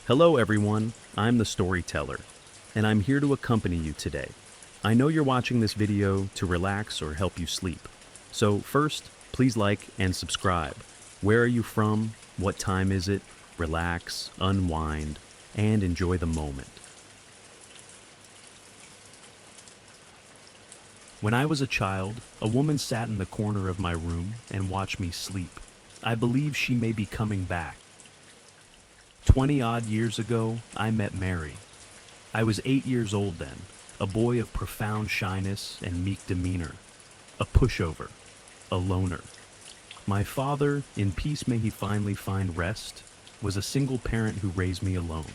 Hello everyone, I'm the storyteller, and I'm here to accompany you today. I know you're watching this video to relax or help you sleep. So first, please like and subscribe. Where are you from? What time is it? Relax, unwind, and enjoy the moment. When I was a child, a woman sat in the corner of my room and watched me sleep. I believe she may be coming back. 20-odd years ago, I met Mary. I was 8 years old then, a boy of profound shyness and meek demeanor, a pushover, a loner. My father, in peace may he finally find rest, was a single parent who raised me alone.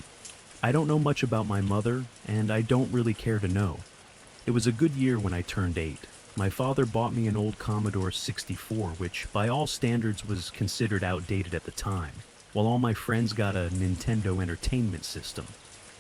I don't know much about my mother, and I don't really care to know. It was a good year when I turned 8. My father bought me an old Commodore 64, which by all standards was considered outdated at the time, while all my friends got a Nintendo Entertainment System.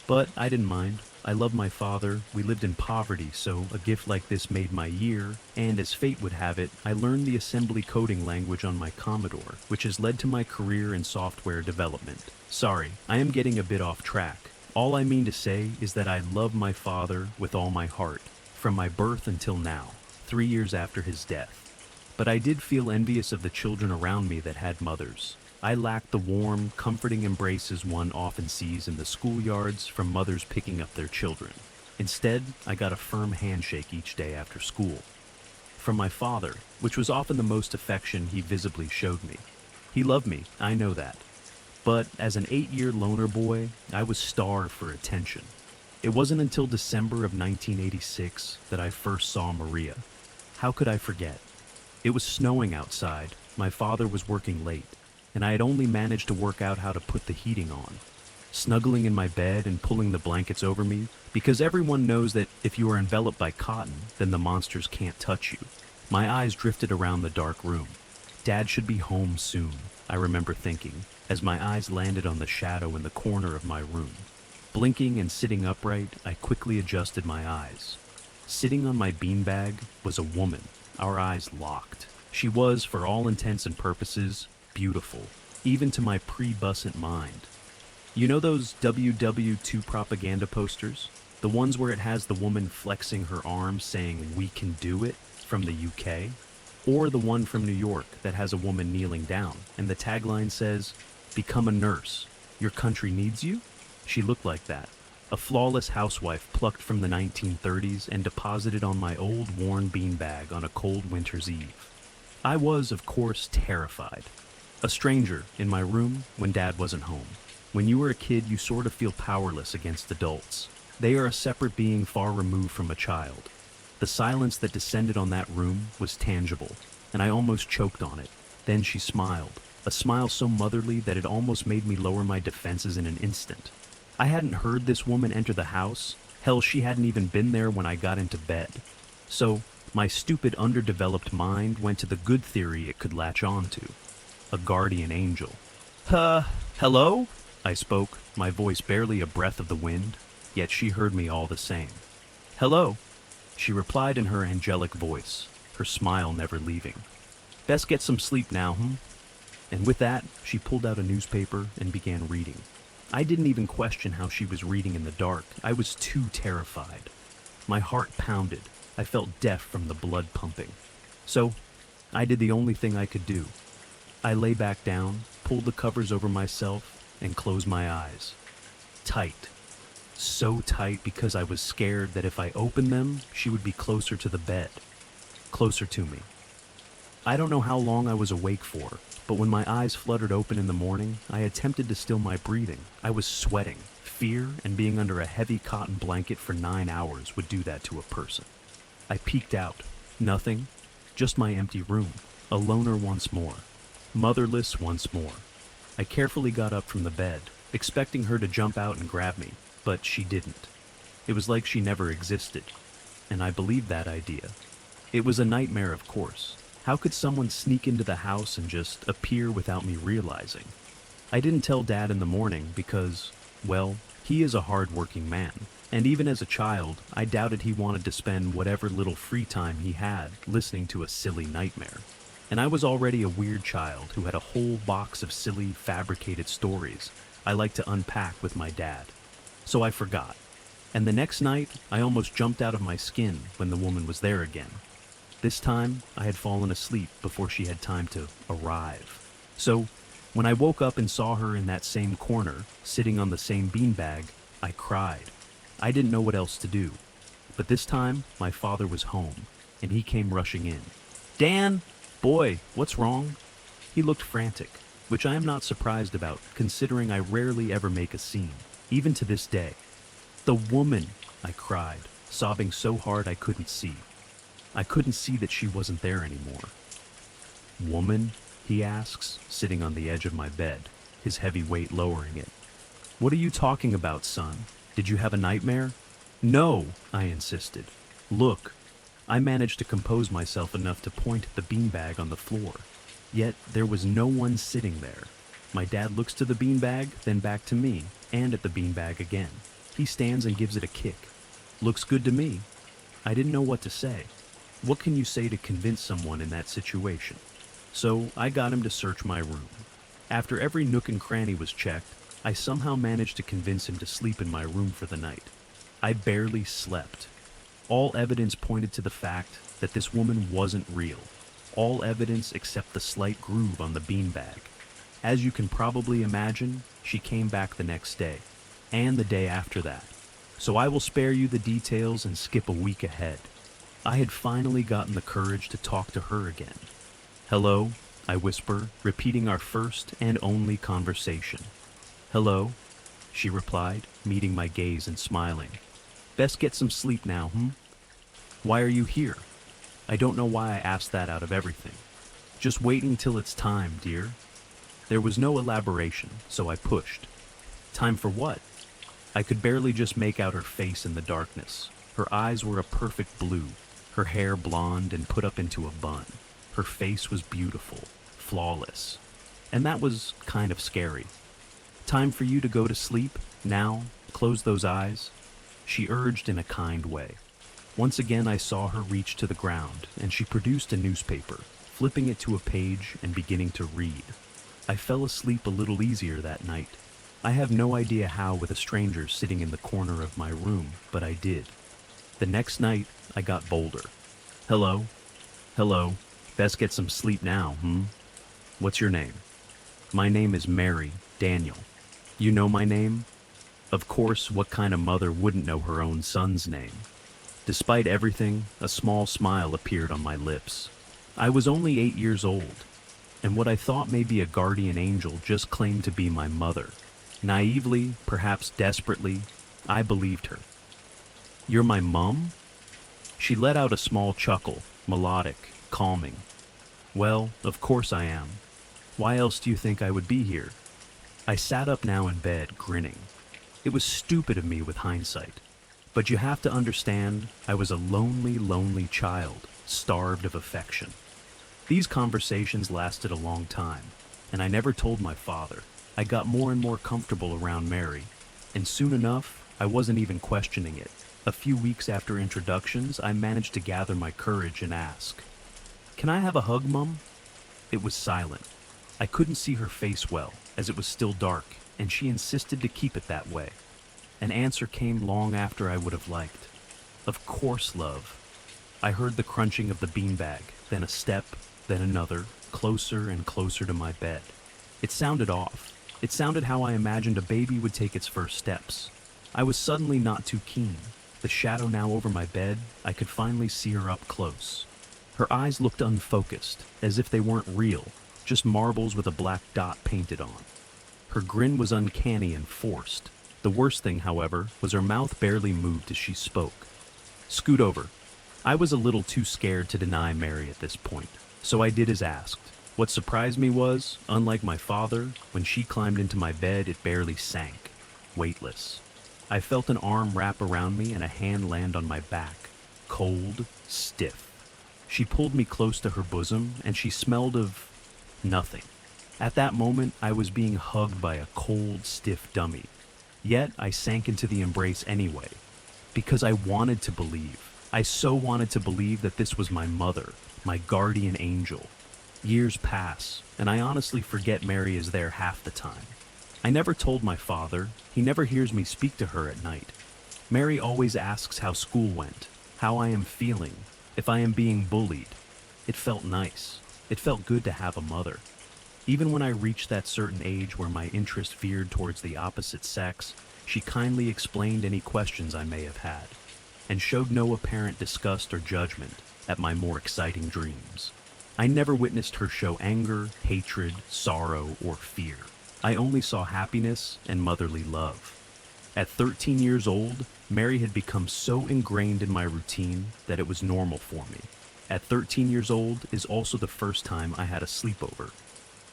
But I didn't mind. I loved my father, we lived in poverty, so a gift like this made my year, and as fate would have it, I learned the assembly coding language on my Commodore, which has led to my career in software development. Sorry, I am getting a bit off track. All I mean to say is that I love my father with all my heart, from my birth until now, 3 years after his death. But I did feel envious of the children around me that had mothers. I lacked the warm, comforting embraces one often sees in the schoolyards from mothers picking up their children. Instead, I got a firm handshake each day after school. From my father, which was often the most affection he visibly showed me. He loved me, I know that. But as an 8-year loner boy, I was starved for attention. It wasn't until December of 1986 that I first saw Maria. How could I forget? It was snowing outside, my father was working late, and I had only managed to work out how to put the heating on. Snuggling in my bed and pulling the blankets over me, because everyone knows that if you are enveloped by cotton, then the monsters can't touch you. My eyes drifted around the dark room. Dad should be home soon, I remember thinking, as my eyes landed on the shadow in the corner of my room. Blinking and sitting upright, I quickly adjusted my eyes. Sitting on my beanbag was a woman, our eyes locked. She was, for all intents and purposes, beautiful, even to my pre-busant mind. You know those WW2 propaganda posters? The ones where it has the woman flexing her arms saying, "We can do it," from the UK? Or the one from New York that has a woman kneeling down, and the tagline says, "Become a nurse. Your country needs you?" She looked like that. A flawless housewife plucked from the 1930s and deposited on my old worn beanbag on a cold winter's eve. I was, of course, terrified. A stranger in my room when Dad wasn't home. When you were a kid, you sort of feel powerless against adults. They are a separate being far removed from a child. The silence that descended on that room was tangible, and I almost choked on it. Then she smiled, a smile so motherly that it almost made me lower my defenses in an instant. I hadn't heard this woman enter the house. Hell, she hadn't even been there when I got into bed. So, my stupid underdeveloped mind went to the good theory it could latch on to. A guardian angel. Hello? I spoke, my voice barely a breath of the wind, yet she heard me all the same. Hello? She replied in her angelic voice, her smile never leaving. Best get some sleep now, And with that, she pulled out a newspaper and began reading. I didn't even question how she was reading in the dark. I was too terrified. My heart pounded. I felt deaf from the blood pumping. So, I did the only thing I could do. I lay back down, pulled the covers over myself, and closed my eyes. Tight. So tight because I was scared that if I opened them, she would be closer to the bed. Closer to me. I don't know how long I was awake for, but when my eyes fluttered open in the morning, I attempted to still my breathing. I was sweating. Fear and being under a heavy cotton blanket for 9 hours would do that to a person. I peeked out. Nothing. Just my empty room. A loner once more. Motherless once more. I carefully got up from the bed, expecting her to jump out and grab me, but she didn't. It was like she never existed, and I believed that idea. It was a nightmare, of course. How could someone sneak into the house and just appear without me realizing? I didn't tell Dad in the morning because, well, he is a hard-working man, and even as a child, I doubted he wanted to spend whatever little free time he had listening to a silly nightmare. And I was already a weird child who had a whole box of silly, fabricated stories I like to unpack with my dad. So I forgot. And the next night, I almost jumped out of my skin when the woman was there again. This time, I had fallen asleep before she had time to arrive. So, when I woke up and saw her in that same corner, sitting on the same beanbag, I cried. I didn't know what else to do. But this time, my father was home, and he came rushing in. "Dan! Boy, what's wrong?" He looked frantic, which I am not surprised about, considering I rarely ever make a scene, even to this day. "The woman!" I cried, sobbing so hard I couldn't see. I couldn't see that she wasn't there anymore. "Woman?" he asks, sitting on the edge of my bed, his heavy weight lowering it. "What are you talking about, son? Did you have a nightmare?" "No," I insisted. "Look." I managed to compose myself enough to point at the beanbag on the floor. Yet there was no one sitting there. My dad looks to the beanbag, then back to me, and at the beanbag again. He stands and gives it a kick. "Looks good to me." I didn't know what to say. What can you say to convince someone in that situation? So I got him to search my room. After every nook and cranny was checked, I somehow managed to convince him to sleep in my room for the night. I barely slept. All evidence pointed to the fact that this woman wasn't real. All evidence except the slight groove on the beanbag. As you can probably imagine, she came back the next day, and the day after that. So I will spare you the details and skip a week ahead. I had finally gotten the courage to talk to her again. "Hello," I whisper, repeating our first and only conversation. "Hello," she replied, meeting my gaze and smiling. "Best get some sleep now, Why are you here?" I don't know why I asked that out of everything. "Just waiting till it's time, dear." There was no elaboration, so I pushed. "Time for what?" I could barely just make out her face in the darkness. Her eyes were a perfect blue, her hair blonde and put up into a bun. Her face was beautiful, flawless. And that was kind of scary. "Time for you to go to sleep? Now? Close those eyes?" She urged in a kind way. Once again I saw her reach to the ground, and she produced a newspaper, flipping it to a page and beginning to read. I fell asleep a little easier that night. I have no idea how with a stranger sitting in the corner of my room, but I did. The next night, I got bolder. "Hello? Hello. Best get some sleep now, What's your name?" "My name is Mary, Daniel." "You know my name?" Of course, what kind of mother wouldn't know her own son's name? Despite everything, a small smile appeared on my lips. I was only 8 years old, and what I thought may be a guardian angel just claimed to be my mother. Naively, perhaps desperately, I believed her. "You're my mum?" She let out a small chuckle, melodic, calming. "Well, of course I am. Why else do you think I would be here?" I sat up now in bed, grinning. It was stupid of me with hindsight. But you have to understand, I was a lonely, lonely child, starved of affection. These conversations lasted a long time, and I never told my father. I got more and more comfortable around Mary, and soon enough, I wasn't even questioning it. A few weeks after introductions, I managed to gather my courage and ask, "Can I have a hug, Mum?" It was silent. I couldn't see her face well, as it was still dark, and she insisted to keep it that way. An answer came long after I would have liked. "Of course, love." I heard the crunching of the beanbag, then a step, then another, closer and closer to my bed. It sounded off. It sounded how I imagined a baby would take its first steps. I was suddenly not too keen. The shadow now over my bed, I could finally see her up close. Her eyes looked unfocused, as if they weren't real, just marbles with a black dot painted on. Her grin was uncanny and forced. The worst thing, however, was her mouth barely moved as she spoke. "Scoot over." I was a little too scared to deny Mary at this point, so I did as asked. What surprised me was, unlike my father, when she climbed into my bed, it barely sank, weightless. I felt an arm wrap around me and a hand land on my back, cold, stiff. She pulled me close to her bosom, and she smelled of nothing. At that moment, I was being hugged by a cold, stiff dummy. Yet, I sank into the embrace anyway, because I wanted to believe. I so wanted to believe that this was my mother, my guardian angel. Years pass, and I honestly forget Mary is there half the time. I never told my father. He never hears me speak to her at night. Mary always asks how school went, how I am feeling, if I am being bullied. It felt nice. It felt good to have a mother. Even when I reached that certain age where my interest veered towards the opposite sex, she kindly explained any questions I may have had, and showed no apparent disgust or judgment at my more exciting dreams. I never witnessed her show anger, hatred, sorrow, or fear. I only saw happiness and motherly love. At 13 years old, Mary had become so ingrained in my routine that it was normal for me. At 13 years old is also the first time I had a sleepover.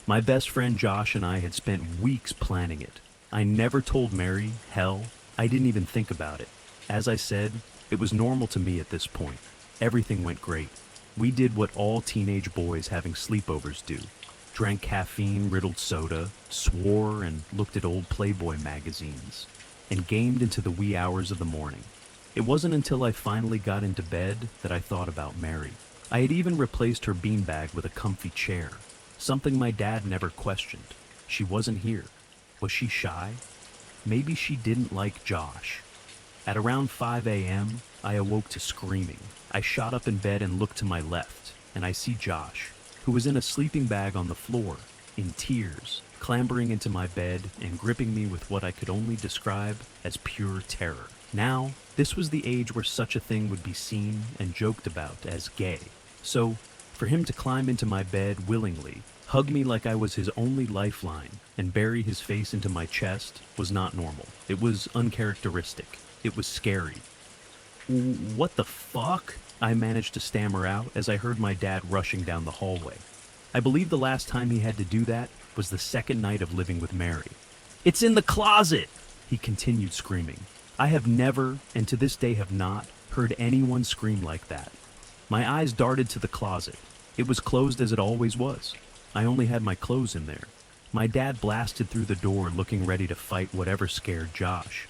My best friend Josh and I had spent weeks planning it. I never told Mary, hell, I didn't even think about it. As I said, it was normal to me at this point. Everything went great. We did what all teenage boys having sleepovers do. Drank caffeine-riddled soda, swore and looked at old Playboy magazines, and gamed into the wee hours of the morning. It wasn't until I finally got into bed that I thought about Mary. I had even replaced her beanbag with a comfy chair, something my dad never questioned. She wasn't here. Was she shy? Maybe she didn't like Josh. At around 5 a.m., I awoke to screaming. I shot up in bed and looked to my left, and I see Josh, who was in a sleeping bag on the floor, in tears, clambering into my bed and gripping me with what I could only describe as pure terror. Now, this was the age where such a thing would be seen and joked about as gay. So, for him to climb into my bed willingly, hug me like I was his only lifeline, and bury his face into my chest was not normal. It was uncharacteristic. It was scary. What the fuck? I managed to stammer out as I heard my dad rushing down the hallway. I believe the last time he had to do that was the second night of living with Mary. "It's in the closet!" he continued screaming. I have never, and to this day have not, heard anyone scream like that. My eyes darted to the closet. It was closed as it always was. I only had my clothes in there. My dad blasted through the door looking ready to fight whatever scared Josh.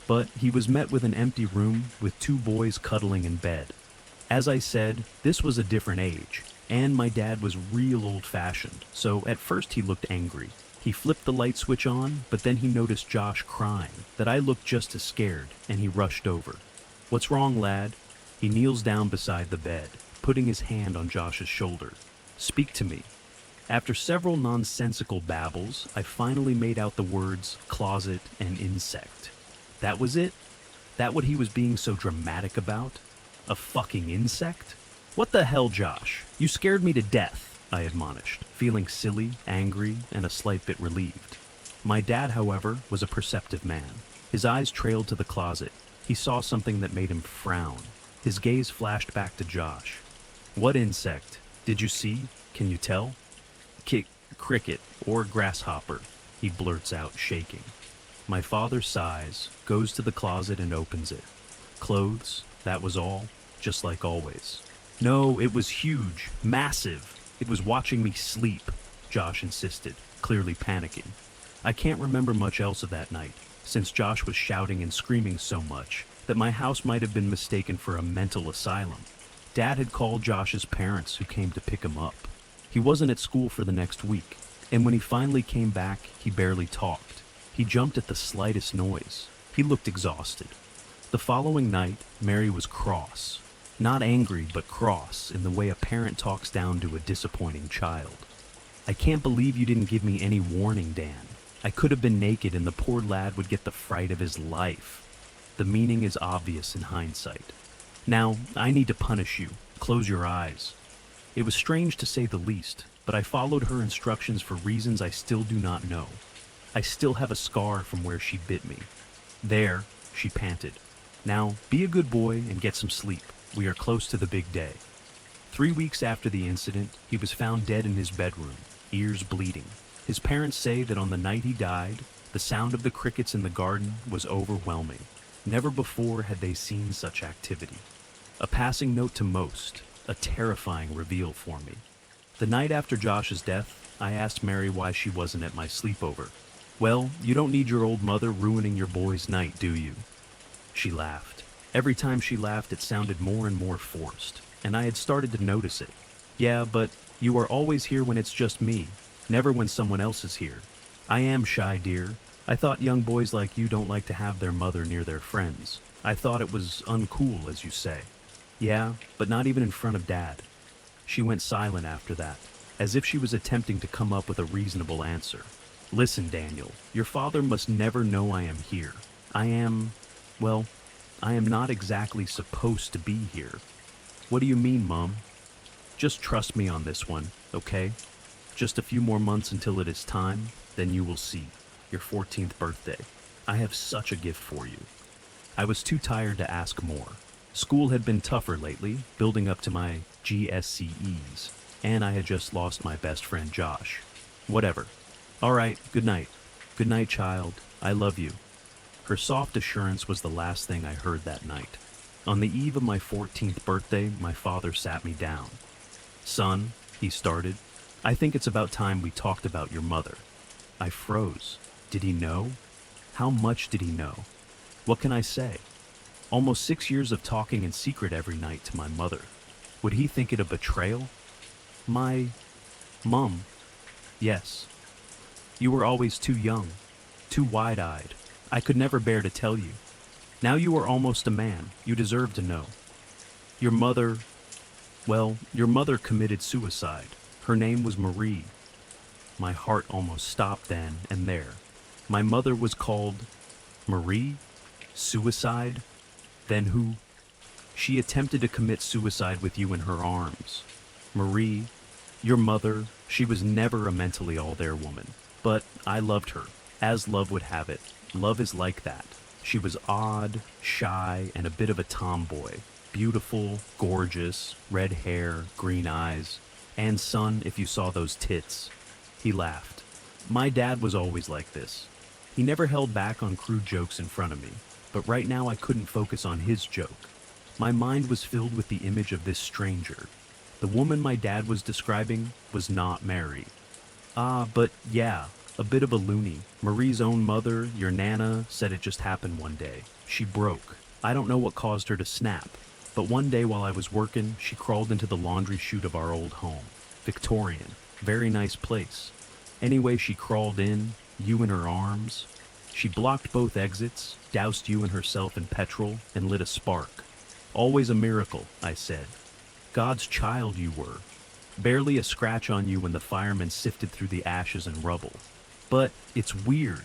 But he was met with an empty room with two boys cuddling in bed. As I said, this was a different age, and my dad was real old-fashioned, so at first he looked angry. He flipped the light switch on, but then he noticed Josh crying, that I looked just as scared, and he rushed over. "What's wrong, lad?" He kneels down beside the bed, putting his hand on Josh's shoulder. "Speak to me." After several nonsensical babbles, I finally made out the words closet and insect. That was it? That what he was being so dramatic about? A fucking insect? "What the hell, Josh? You scared me to death," I admonished, feeling silly, angry, and a slight bit relieved. My dad, however, was a perceptive man. His eyes trailed to the closet. He saw something that made him frown. His gaze flashed back to Josh. "What insect? Did you see? Can you tell?" Cricket or grasshopper," he blurts out, shaking. My father sighs, goes to the closet and opens it. Clothes, that was all, just like always. "No, it was huge, massive. It was watching me sleep," Josh insisted, clearly panicking. I can't remember much else of that night, since Josh was shouting and screaming so much that my house might have been mistaken for a mental asylum. Dad had called Josh's parents, who came to pick him up. He wasn't at school for the next week, and when he finally came back, he barely talked. He jumped at the slightest noise. He looked exhausted. The following night, Mary was cross. Not angry, but cross, in the way a parent talks down to a disappointing child. "I can't believe you didn't give me any warning, Dan. I could have been naked and the poor lad would get the fright of his life." The meaning is obvious in hindsight. "Now, I need to punish you. Close your eyes." It was strange to say the least, but I followed her instructions for reasons I still do not know. I still have a scar from where she bit me. "There," she panted. "Now, be a good boy and get some sleep. We are close to the big day." 3 weeks after the incident, he was found dead in his bedroom, ears bleeding. His parents say that on the night he died, the sound of the crickets in the garden was overwhelming. Never before had they seen such activity. A passing note to most, a terrifying reveal for me. The night after Josh's death, I asked Mary why she wasn't at my sleepover. "Well, you don't need your old mother ruining your boy's night, do you?" She laughed. Every time she laughed, it sounded more and more forced, and I had started to notice it. "Yeah, but you are always here when it's just me, never when someone else is here. I am shy, dear, I thought young boys like you don't like to have their mother near their friends. I thought it was uncool, as you say. Yeah, but not even in front of Dad. She went silent after that, as if she was attempting to come up with a reasonable answer. Listen, Daniel, your father must never know I am here. Well, I am not exactly supposed to be here. What do you mean, Mom? Just trust me on this one, okay? Just a few more months until it is time, then you will see. Your 14th birthday. I have such a gift for you. I was too tired to ask more. School had been tougher lately, building up to my GSCEs, and I had just lost my best friend Josh. Whatever. All right, good night. Good night, child. I love you. Her soft assurance was the last thing I heard that night. On the eve of my 14th birthday, my father sat me down. Son, he started, I think it's about time we talked about your mother. I froze. Did he know? How much did he know? What can I say? Almost 6 years of talking in secret every night to my mother. Would he think it a betrayal? My mom. Yes. You were always too young, too wide-eyed. I could never bear to tell you. Now you are almost a man. You deserve to know. Your mother, your mother committed suicide. Her name was Marie. My heart almost stopped then and there. My mother was called Marie? Suicide? Then who? She attempted to commit suicide with you in her arms. Marie, your mother, she was never a mentally all there woman. But I loved her, as love would have it. Love is like that. She was odd, shy, and a bit of a tomboy. Beautiful, gorgeous, red hair, green eyes. And son, if you saw those tits. He laughed. My dad was always like this. He never held back on crude jokes in front of me, but right now I couldn't focus on his joke. My mind was filled with the image of this stranger. The woman my dad was describing was not Mary. But yeah, a bit of a loony. Marie's own mother, your Nana, said it just happened one day. She broke. I don't know what caused her to snap, but one day while I was working, she crawled into the laundry chute of our old home. Victorian. Very nice place. Anyway, she crawled in, you in her arms. She blocked both exits, doused you and herself in petrol, and lit a spark. Always a miracle, I said. God's child you were. Barely a scratch on you when the firemen sifted through the ashes and rubble. But it's weird.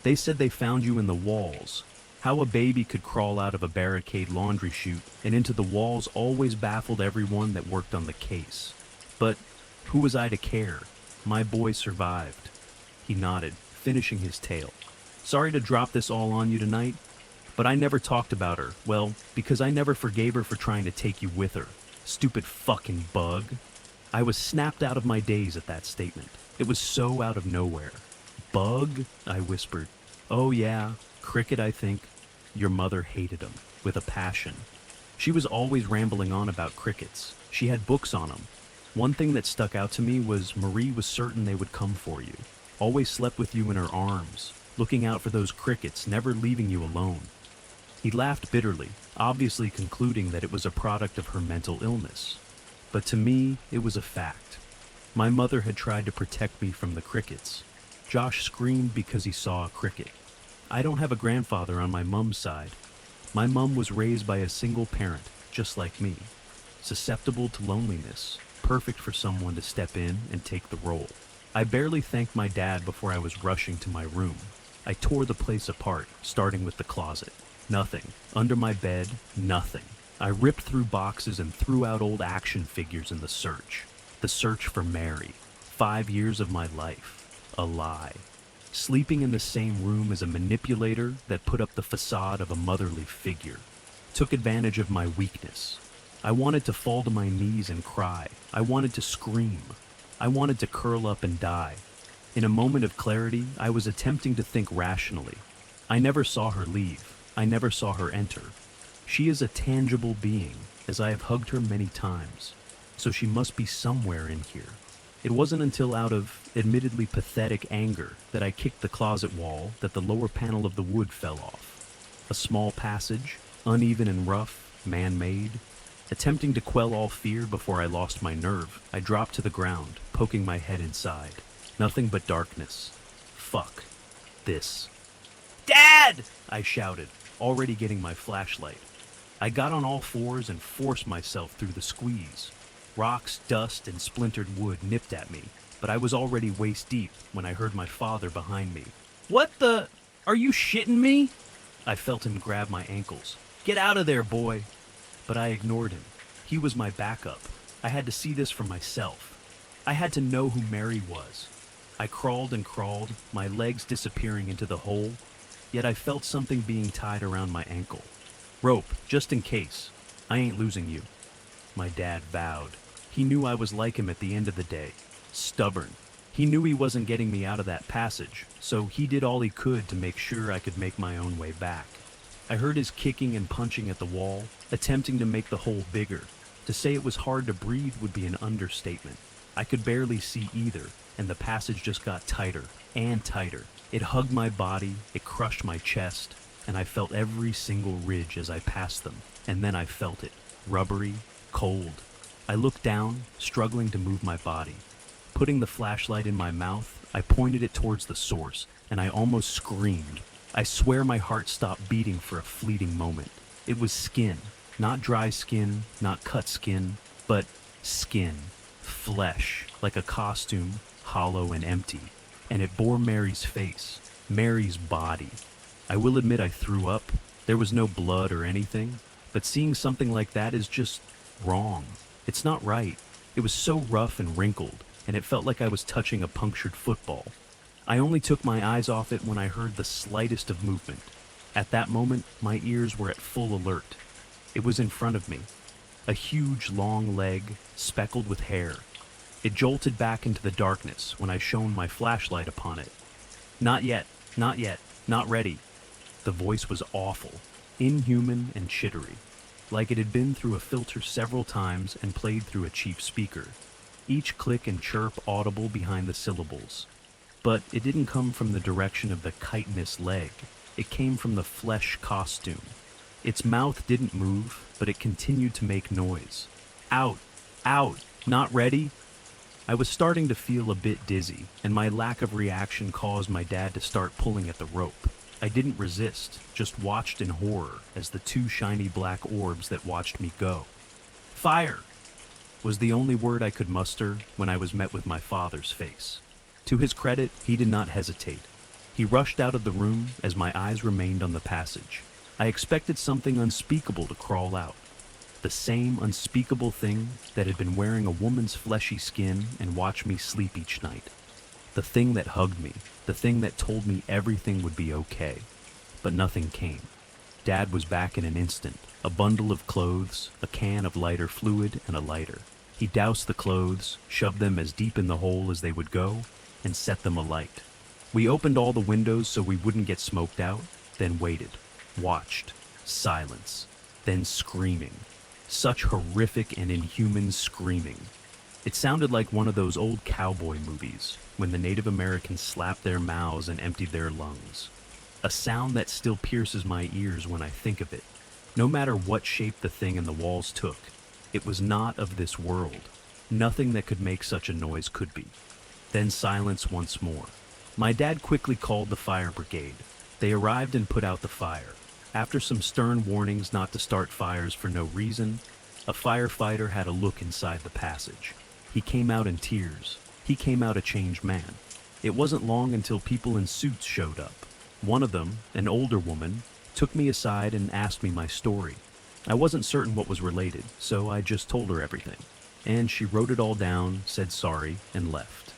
They said they found you in the walls. How a baby could crawl out of a barricade laundry chute and into the walls always baffled everyone that worked on the case. But who was I to care? My boy survived. He nodded, finishing his tale. Sorry to drop this all on you tonight, but I never talked about her, because I never forgave her for trying to take you with her. Stupid fucking bug. I was snapped out of my daze at that statement. It was so out of nowhere. Bug? I whispered. Oh yeah, cricket, I think. Your mother hated him, with a passion. She was always rambling on about crickets. She had books on them. One thing that stuck out to me was Marie was certain they would come for you. Always slept with you in her arms, looking out for those crickets, never leaving you alone. He laughed bitterly, obviously concluding that it was a product of her mental illness. But to me, it was a fact. My mother had tried to protect me from the crickets. Josh screamed because he saw a cricket. I don't have a grandfather on my mom's side. My mom was raised by a single parent, just like me. Susceptible to loneliness, perfect for someone to step in and take the role. I barely thanked my dad before I was rushing to my room. I tore the place apart, starting with the closet. Nothing. Under my bed, nothing. I ripped through boxes and threw out old action figures in the search. The search for Mary. 5 years of my life. A lie. Sleeping in the same room as a manipulator that put up the facade of a motherly figure. Took advantage of my weakness. I wanted to fall to my knees and cry. I wanted to scream. I wanted to curl up and die. In a moment of clarity, I was attempting to think rationally. I never saw her leave. I never saw her enter. She is a tangible being, as I have hugged her many times, so she must be somewhere in here. It wasn't until out of admittedly pathetic anger that I kicked the closet wall that the lower panel of the wood fell off. A small passage, uneven and rough, man-made. Attempting to quell all fear before I lost my nerve, I dropped to the ground, poking my head inside. Nothing but darkness. Fuck. This. "Dad!" I shouted, already getting my flashlight. I got on all fours and forced myself through the squeeze. Rocks, dust, and splintered wood nipped at me, but I was already waist deep when I heard my father behind me. "What the? Are you shitting me?" I felt him grab my ankles. "Get out of there, boy!" But I ignored him. He was my backup. I had to see this for myself. I had to know who Mary was. I crawled and crawled, my legs disappearing into the hole, yet I felt something being tied around my ankle. "Rope, just in case. I ain't losing you." My dad vowed. He knew I was like him at the end of the day. Stubborn. He knew he wasn't getting me out of that passage, so he did all he could to make sure I could make my own way back. I heard his kicking and punching at the wall, attempting to make the hole bigger. To say it was hard to breathe would be an understatement. I could barely see either, and the passage just got tighter and tighter. It hugged my body, it crushed my chest, and I felt every single ridge as I passed them. And then I felt it, rubbery, cold. I looked down, struggling to move my body. Putting the flashlight in my mouth, I pointed it towards the source, and I almost screamed. I swear my heart stopped beating for a fleeting moment. It was skin. Not dry skin, not cut skin, but skin. Flesh, like a costume, hollow and empty. And it bore Mary's face, Mary's body. I will admit I threw up. There was no blood or anything, but seeing something like that is just wrong. It's not right. It was so rough and wrinkled, and it felt like I was touching a punctured football. I only took my eyes off it when I heard the slightest of movement. At that moment, my ears were at full alert. It was in front of me, a huge long leg, speckled with hair. It jolted back into the darkness when I shone my flashlight upon it. "Not yet, not yet, not ready." The voice was awful, inhuman and chittery, like it had been through a filter several times and played through a cheap speaker. Each click and chirp audible behind the syllables. But it didn't come from the direction of the chitinous leg. It came from the flesh costume. Its mouth didn't move, but it continued to make noise. "Out! Out! Not ready!" I was starting to feel a bit dizzy, and my lack of reaction caused my dad to start pulling at the rope. I didn't resist, just watched in horror as the two shiny black orbs that watched me go. "Fire!" was the only word I could muster when I was met with my father's face. To his credit, he did not hesitate. He rushed out of the room as my eyes remained on the passage. I expected something unspeakable to crawl out. The same unspeakable thing that had been wearing a woman's fleshy skin and watched me sleep each night. The thing that hugged me, the thing that told me everything would be okay. But nothing came. Dad was back in an instant, a bundle of clothes, a can of lighter fluid, and a lighter. He doused the clothes, shoved them as deep in the hole as they would go, and set them alight. We opened all the windows so we wouldn't get smoked out, then waited, watched, silence, then screaming. Such horrific and inhuman screaming. It sounded like one of those old cowboy movies, when the Native Americans slapped their mouths and emptied their lungs. A sound that still pierces my ears when I think of it. No matter what shape the thing in the walls took, it was not of this world. Nothing that could make such a noise could be. Then silence once more. My dad quickly called the fire brigade. They arrived and put out the fire. After some stern warnings not to start fires for no reason, a firefighter had a look inside the passage. He came out in tears. He came out a changed man. It wasn't long until people in suits showed up. One of them, an older woman, took me aside and asked me my story. I wasn't certain what was related, so I just told her everything. And she wrote it all down, said sorry, and left.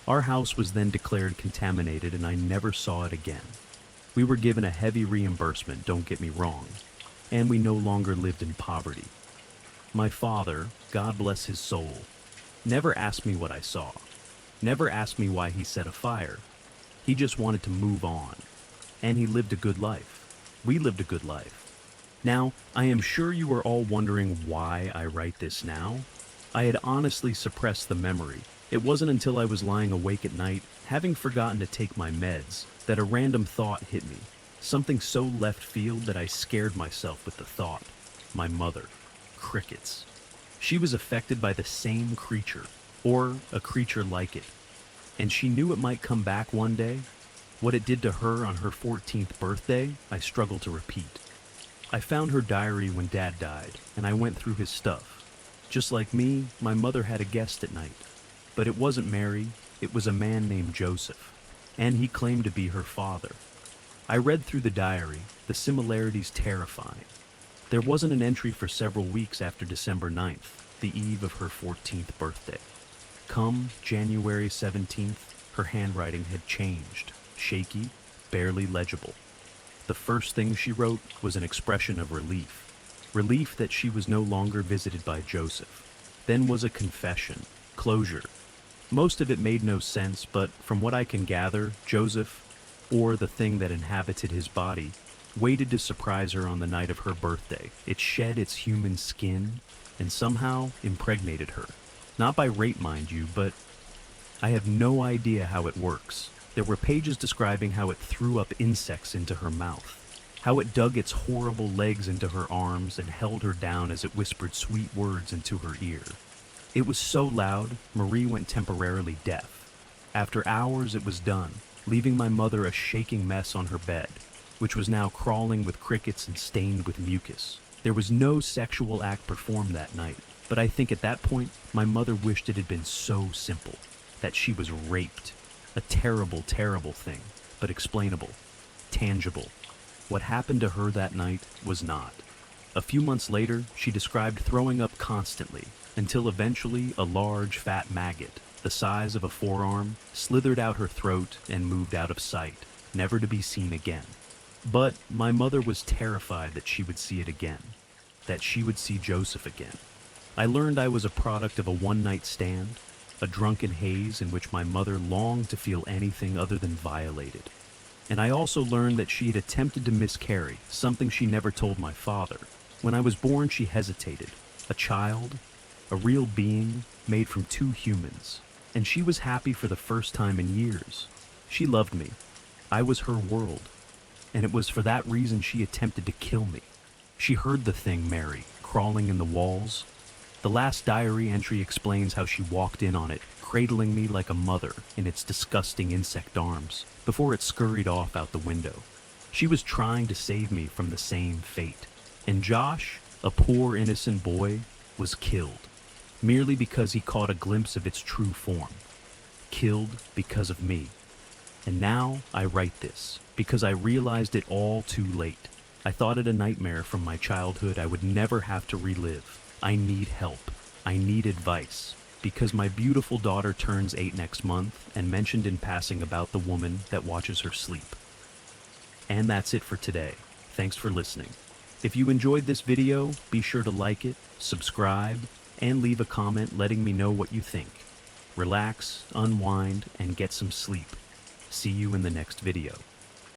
Our house was then declared contaminated and I never saw it again. We were given a heavy reimbursement, don't get me wrong, and we no longer lived in poverty. My father, God bless his soul, never asked me what I saw, never asked me why he set a fire. He just wanted to move on, and he lived a good life. We lived a good life. Now, I am sure you are all wondering why I write this now. I had honestly suppressed the memory. It wasn't until I was lying awake at night, having forgotten to take my meds, that a random thought hit me. Something so left field that I scared myself with the thought. My mother. Crickets. She was affected by the same creature, or a creature like it. And she knew it might come back one day. What it did to her on her 14th birthday, I struggle to repeat. I found her diary when Dad died, and I went through his stuff. Just like me, my mother had a guest at night. But it wasn't Mary, it was a man named Joseph, and he claimed to be her father. I read through the diary, the similarities terrifying. There wasn't an entry for several weeks after December 9th, the eve of her 14th birthday. Come January 17th, her handwriting had changed, shaky, barely legible. The first thing she wrote was an expression of relief. Relief that she was no longer visited by Joseph. Then was a confession, closure. Most of it made no sense, but from what I can gather, Joseph, or the thing that inhabited his body, waited to surprise her on the night of her birthday. It shed its human skin and somehow impregnated her. Not by rape, mind you, but I have no idea how it works. There were pages describing how it threw up insects into her mouth, how it dug its horrible legs into her arms and held her down as it whispered sweet words into her ear. It was so loud, Marie went temporarily deaf. After hours it was done, leaving my mother a shaking mess on her bed, which was now crawling with crickets and stained with mucus. There was no sexual act performed that night, but I think at that point, my mother wished it had been so simple, that she was raped. A terrible, terrible thing, but explainable, tangible. What happened to her that night was not. A few months later, she described throwing up constantly, until eventually a large, fat maggot, the size of a forearm, slithered out her throat and moved out of sight, never to be seen again. But my mother was terrified that she would see it again, that she would see Joseph again. I learned I was a product of a one-night stand, a drunken haze in which my mother longed to feel anything other than violated. And I also learned that she had attempted to miscarry, something she never told my father. When I was born, she hesitated. A child, a real being, made from two humans. And she was happy for the first time in years. She loved me. I was her world. And it was for that reason she attempted to kill me. She heard the thing, Mary, crawling in the walls. The last diary entry explains how she walked in on it, cradling me like a mother in its disgusting insect arms, before it scurried off out the window. She was trying to save me from the same fate. And Josh, a poor innocent boy, was killed, merely because he caught a glimpse of its true form. Killed because of me. And now I write this, because I realized it all too late. I thought it a nightmare from my childhood I would never have to relive. I need help. I need advice. Because my beautiful daughter turns 8 next month and mentioned in passing about the woman that watches her sleep. And that's it for today. Thanks for listening. If you enjoyed this video, be sure to like it, subscribe, and leave a comment letting me know what you think. Relax, unwind, and get some sleep. See you in the next video.